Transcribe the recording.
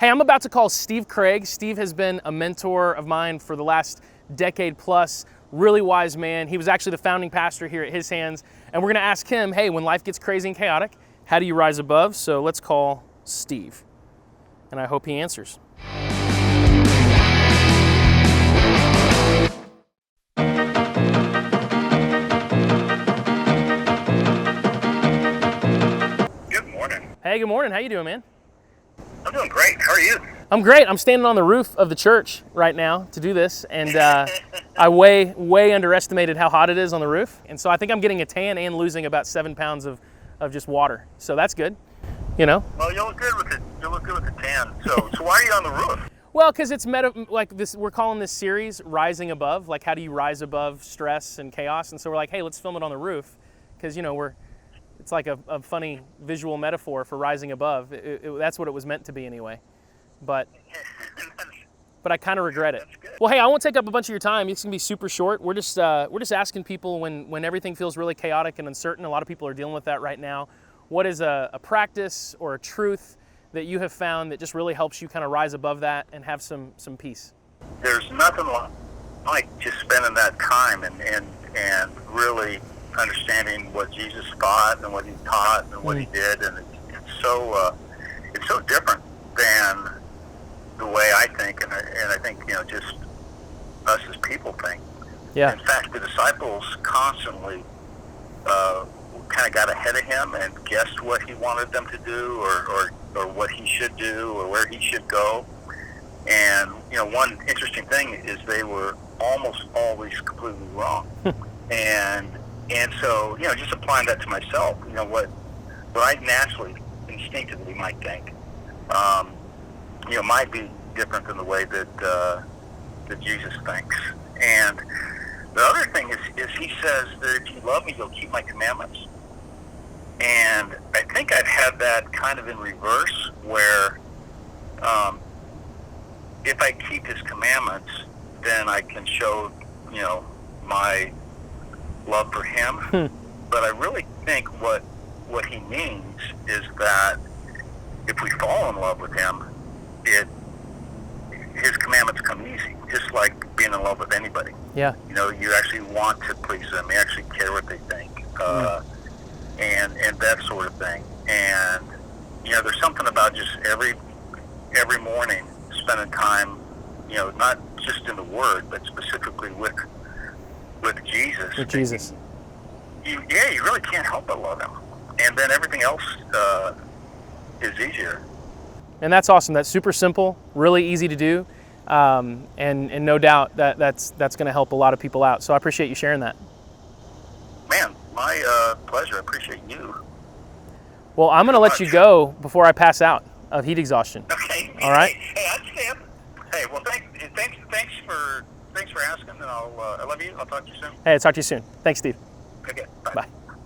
Hey, I'm about to call Steve Craig. Steve has been a mentor of mine for the last decade plus, really wise man. He was actually the founding pastor here at His Hands. And we're gonna ask him, hey, when life gets crazy and chaotic, how do you rise above? So let's call Steve. And I hope he answers. Good morning. Hey, good morning. How you doing, man? I'm doing great. How are you? I'm great. I'm standing on the roof of the church right now to do this, and I way underestimated how hot it is on the roof, and so I think I'm getting a tan and losing about 7 pounds of just water. So that's good, you know. Well, you look good with it. You look good with the tan. So why are you on the roof? Well, because it's like this. We're calling this series "Rising Above." Like, how do you rise above stress and chaos? And so we're like, hey, let's film it on the roof, because you know it's like a funny visual metaphor for rising above. That's what it was meant to be anyway. But I kind of regret it. Well, hey, I won't take up a bunch of your time. It's gonna be super short. We're just asking people when everything feels really chaotic and uncertain. A lot of people are dealing with that right now. What is a practice or a truth that you have found that just really helps you kind of rise above that and have some peace? There's nothing like just spending that time and really understanding what Jesus thought and what he taught and what he did, and it's so different than the way I think, and I think just us as people think. Yeah. In fact, the disciples constantly kind of got ahead of him and guessed what he wanted them to do, or what he should do, or where he should go. And one interesting thing is they were almost always completely wrong. And so just applying that to myself, what I naturally, instinctively might think, might be different than the way that Jesus thinks. And the other thing is he says that if you love me, you'll keep my commandments. And I think I've had that kind of in reverse, where if I keep his commandments, then I can show my love for him. But I really think what he means is that if we fall in love with him, his commandments come easy, just like being in love with anybody. Yeah. You actually want to please them. You actually care what they think, and that sort of thing. And there's something about just every morning spending time, not just in the Word, but specifically with Jesus. With Jesus. You really can't help but love him, and then everything else is easier. And that's awesome. That's super simple, really easy to do, and no doubt that's going to help a lot of people out. So I appreciate you sharing that. Man, my pleasure. I appreciate you. Well, I'm going to let you go before I pass out of heat exhaustion. Okay. All right. Hey, I understand. Hey, well, thanks for asking, and I love you. I'll talk to you soon. Hey, I'll talk to you soon. Thanks, Steve.